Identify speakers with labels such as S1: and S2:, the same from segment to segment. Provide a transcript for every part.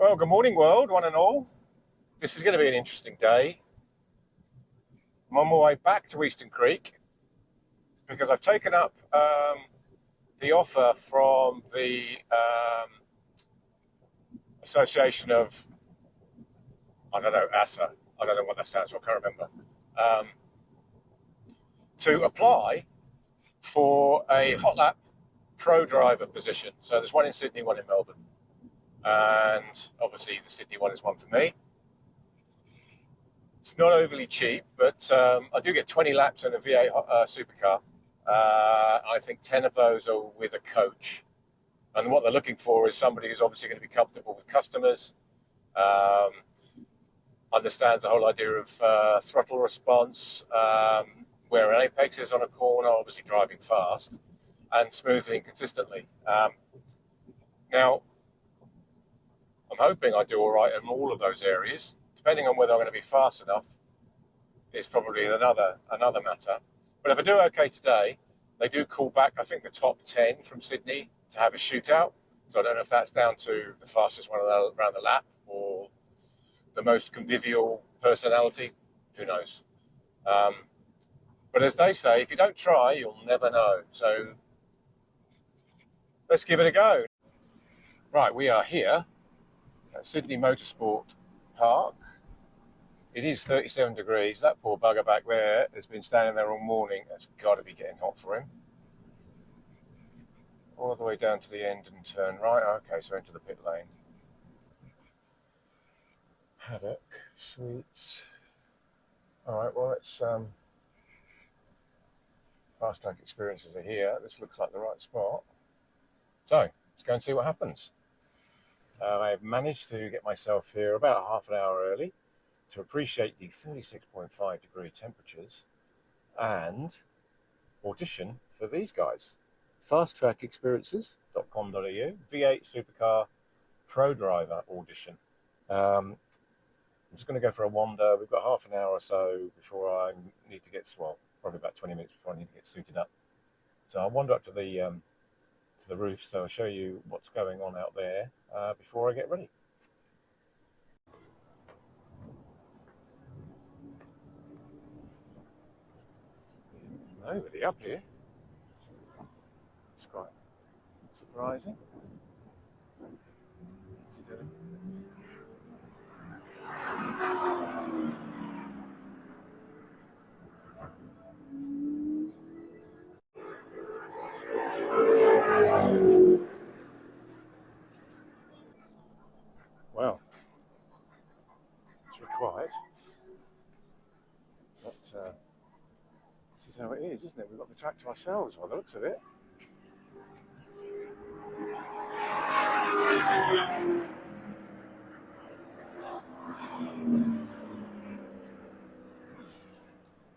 S1: Well, good morning, world, one and all. This is going to be an interesting day. I'm on my way back to Eastern Creek because I've taken up the offer from the Association of, I don't know, ASA. I don't know what that stands for, I can't remember. To apply for a hot lap pro driver position. So there's one in Sydney, one in Melbourne. And obviously the Sydney one is one for me. It's not overly cheap, but I do get 20 laps in a V8 supercar. I think 10 of those are with a coach. And what they're looking for is somebody who's obviously going to be comfortable with customers, understands the whole idea of throttle response, where an apex is on a corner, obviously driving fast, and smoothly and consistently. Now, I'm hoping I do all right in all of those areas. Depending on whether I'm going to be fast enough is probably another matter. But if I do okay today, they do call back, I think, the top 10 from Sydney to have a shootout. So I don't know if that's down to the fastest one around the lap or the most convivial personality. Who knows? But as they say, if you don't try, you'll never know. So let's give it a go. Right, we are here at Sydney Motorsport Park. It is 37 degrees. That poor bugger back there has been standing there all morning. It's got to be getting hot for him. All the way down to the end and turn right. Okay, so into the pit lane. Paddock, sweet. All right, well, it's fast track experiences are here. This looks like the right spot. So let's go and see what happens. I've managed to get myself here about half an hour early to appreciate the 36.5 degree temperatures and audition for these guys. Fasttrackexperiences.com.au V8 Supercar Pro Driver audition. I'm just going to go for a wander. We've got half an hour or so before I need to get, well, probably about 20 minutes before I need to get suited up. So I'll wander up to the roof, so I'll show you what's going on out there before I get ready. Nobody up here. It's quite surprising. What's he doing? Well, it's very quiet. But this is how it is, isn't it? We've got the track to ourselves by the looks of it.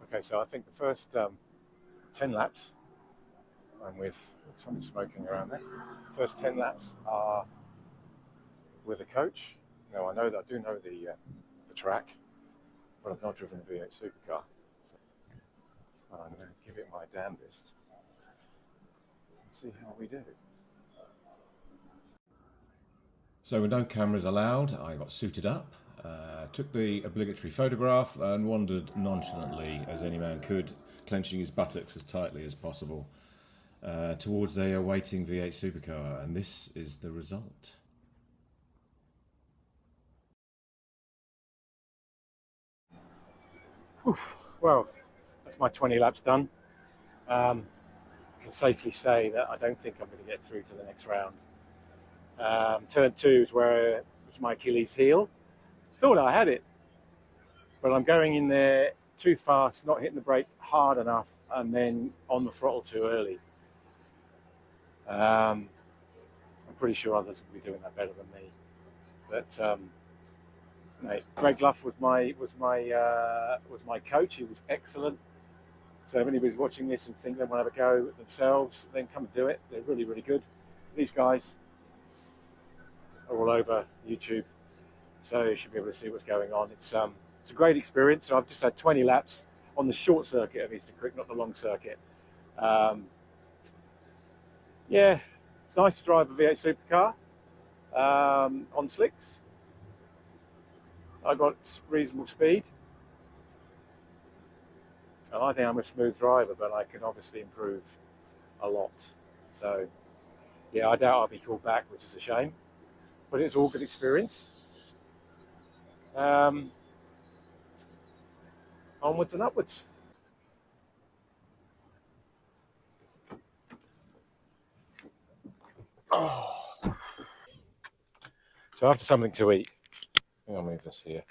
S1: Okay, so I think the first 10 laps, I'm with something smoking around there. First 10 laps are with a coach. Now, I do know the track, but I've not driven a V8 supercar. So I'm going to give it my damnedest and see how we do. So with no cameras allowed, I got suited up, took the obligatory photograph and wandered nonchalantly, as any man could, clenching his buttocks as tightly as possible, towards the awaiting V8 supercar, and this is the result. Whew. Well, that's my 20 laps done. I can safely say that I don't think I'm going to get through to the next round. Turn 2 is where it was my Achilles heel. Thought I had it, but I'm going in there too fast, not hitting the brake hard enough, and then on the throttle too early. I'm pretty sure others will be doing that better than me. But Greg Luff was my coach. He was excellent. So if anybody's watching this and think they want to have a go at themselves, then come and do it. They're really, really good. These guys are all over YouTube, so you should be able to see what's going on. It's a great experience. So I've just had 20 laps on the short circuit of Eastern Creek, not the long circuit. Yeah, it's nice to drive a V8 supercar on slicks. I got reasonable speed, and I think I'm a smooth driver, but I can obviously improve a lot. So yeah, I doubt I'll be called back, which is a shame, but it's all good experience. Um, Onwards and upwards. Oh. So after something to eat, I'll move this here,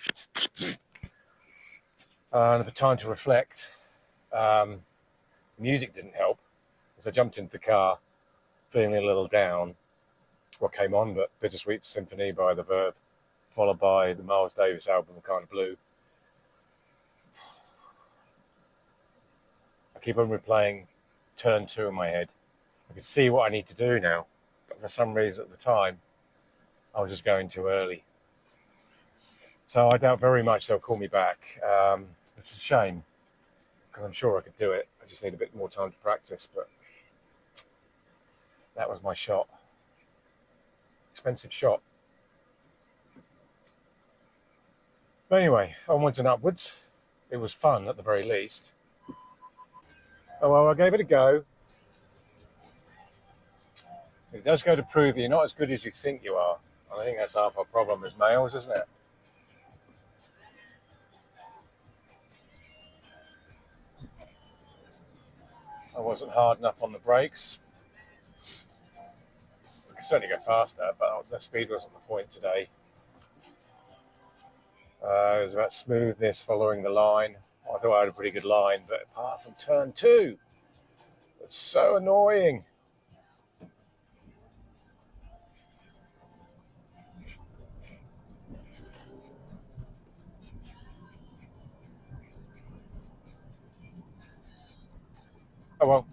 S1: and a time to reflect. Music didn't help, as I jumped into the car feeling a little down. What came on but Bittersweet Symphony by The Verve, followed by the Miles Davis album Kind of Blue. I keep on replaying Turn 2 in my head. I could see what I need to do now, but for some reason at the time I was just going too early. So I doubt very much they'll call me back, which is a shame, because I'm sure I could do it. I just need a bit more time to practice, but that was my shot. Expensive shot. But anyway, onwards and upwards. It was fun at the very least. Oh well, I gave it a go. It does go to prove that you're not as good as you think you are. And I think that's half our problem as males, isn't it? I wasn't hard enough on the brakes. I could certainly go faster, but the speed wasn't the point today. It was about smoothness, following the line. I thought I had a pretty good line, but apart from turn 2, it's so annoying. Oh well,